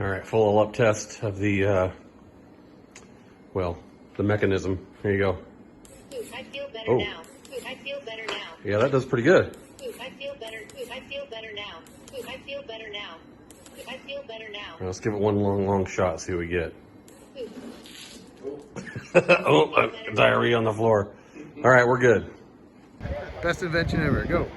All right, follow-up test of the, well, the mechanism. Here you go. I feel better now. I feel better now. Yeah, that does pretty good. I feel better. I feel better now. I feel better now. I feel better now. Let's give it one long shot, see what we get. Oh, diarrhea on the floor. All right, we're good. Best invention ever. Go.